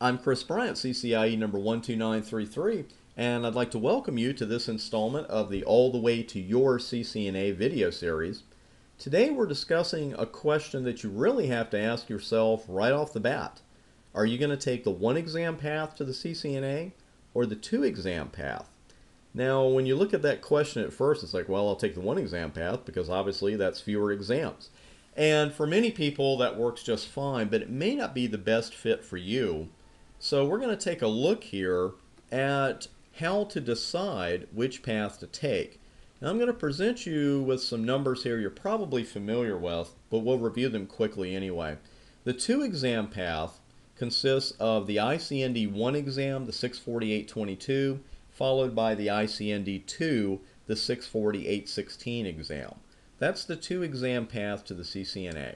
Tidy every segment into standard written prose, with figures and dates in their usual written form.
I'm Chris Bryant, CCIE number 12933, and I'd like to welcome you to this installment of the All the Way to Your CCNA video series. Today we're discussing a question that you really have to ask yourself right off the bat. Are you going to take the one exam path to the CCNA or the two exam path? Now, when you look at that question at first, it's like, well, I'll take the one exam path because obviously that's fewer exams. And for many people, that works just fine, but it may not be the best fit for you. So we're going to take a look here at how to decide which path to take. Now, I'm going to present you with some numbers here you're probably familiar with, but we'll review them quickly anyway. The two exam path consists of the ICND 1 exam, the 648.22, followed by the ICND 2, the 648.16 exam. That's the two exam path to the CCNA.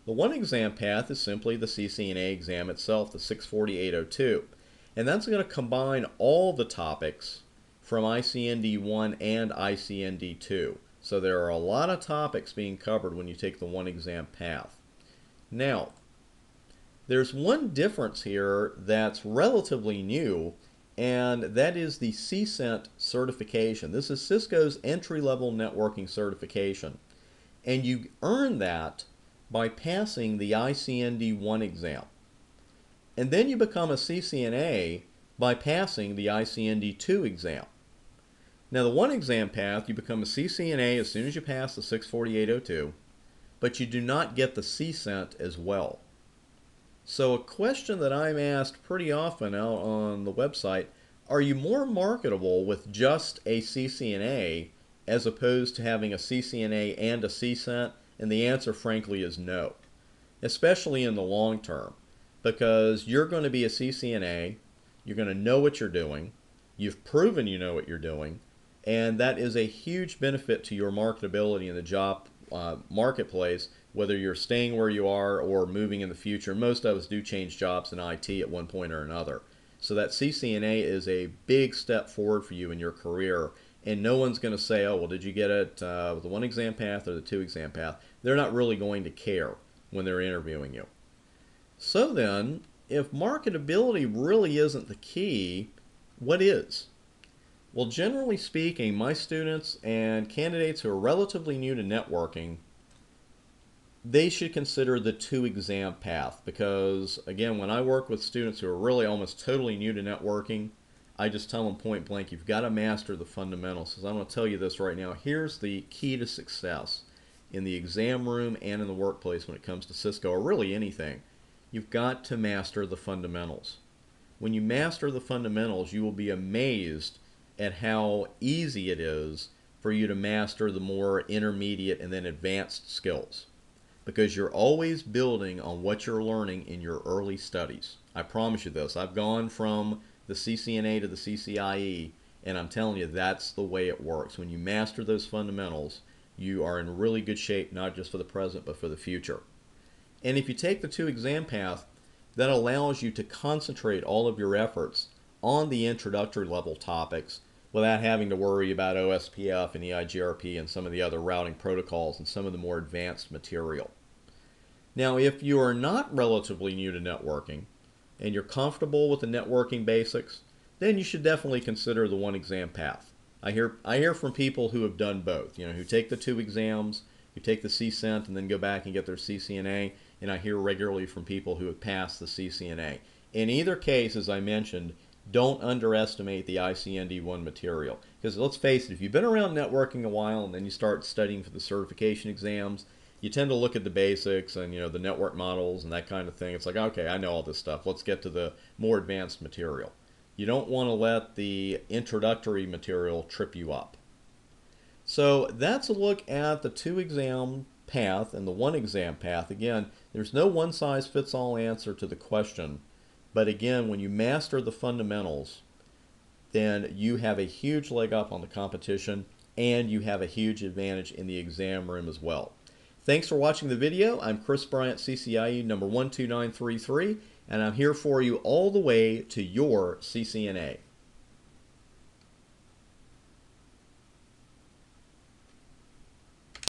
The one exam path is simply the CCNA exam itself, the 648.02. And that's going to combine all the topics from ICND 1 and ICND 2. So there are a lot of topics being covered when you take the one exam path. Now, there's one difference here that's relatively new, and that is the CCENT certification. This is Cisco's entry-level networking certification. And you earn that by passing the ICND 1 exam. And then you become a CCNA by passing the ICND 2 exam. Now, the one exam path, you become a CCNA as soon as you pass the 648.02, but you do not get the CCENT as well. So a question that I'm asked pretty often out on the website, are you more marketable with just a CCNA as opposed to having a CCNA and a CCENT? And the answer, frankly, is no, especially in the long term, because you're going to be a CCNA, you're going to know what you're doing, you've proven you know what you're doing, and that is a huge benefit to your marketability in the job marketplace, whether you're staying where you are or moving in the future. Most of us do change jobs in IT at one point or another. So that CCNA is a big step forward for you in your career. And no one's going to say, oh, well, did you get it with the one exam path or the two exam path? They're not really going to care when they're interviewing you. So then, if marketability really isn't the key, what is? Well, generally speaking, my students and candidates who are relatively new to networking, they should consider the two exam path because, again, when I work with students who are really almost totally new to networking, I just tell them point blank, you've got to master the fundamentals. So I'm going to tell you this right now. Here's the key to success in the exam room and in the workplace when it comes to Cisco or really anything. You've got to master the fundamentals. When you master the fundamentals, you will be amazed at how easy it is for you to master the more intermediate and then advanced skills, because you're always building on what you're learning in your early studies. I promise you this. I've gone from the CCNA to the CCIE, and I'm telling you that's the way it works. When you master those fundamentals, you are in really good shape, not just for the present but for the future. And if you take the two exam path, that allows you to concentrate all of your efforts on the introductory level topics without having to worry about OSPF and EIGRP and some of the other routing protocols and some of the more advanced material. Now, if you are not relatively new to networking and you're comfortable with the networking basics, then you should definitely consider the one exam path. I hear from people who have done both, who take the two exams, who take the CCENT and then go back and get their CCNA, and I hear regularly from people who have passed the CCNA. In either case, as I mentioned, don't underestimate the ICND 1 material. Because let's face it, if you've been around networking a while and then you start studying for the certification exams, you tend to look at the basics and the network models and that kind of thing. It's like, okay, I know all this stuff. Let's get to the more advanced material. You don't want to let the introductory material trip you up. So that's a look at the two exam path and the one exam path. Again, there's no one-size-fits-all answer to the question. But again, when you master the fundamentals, then you have a huge leg up on the competition and you have a huge advantage in the exam room as well. Thanks for watching the video. I'm Chris Bryant, CCIE number 12933, and I'm here for you all the way to your CCNA.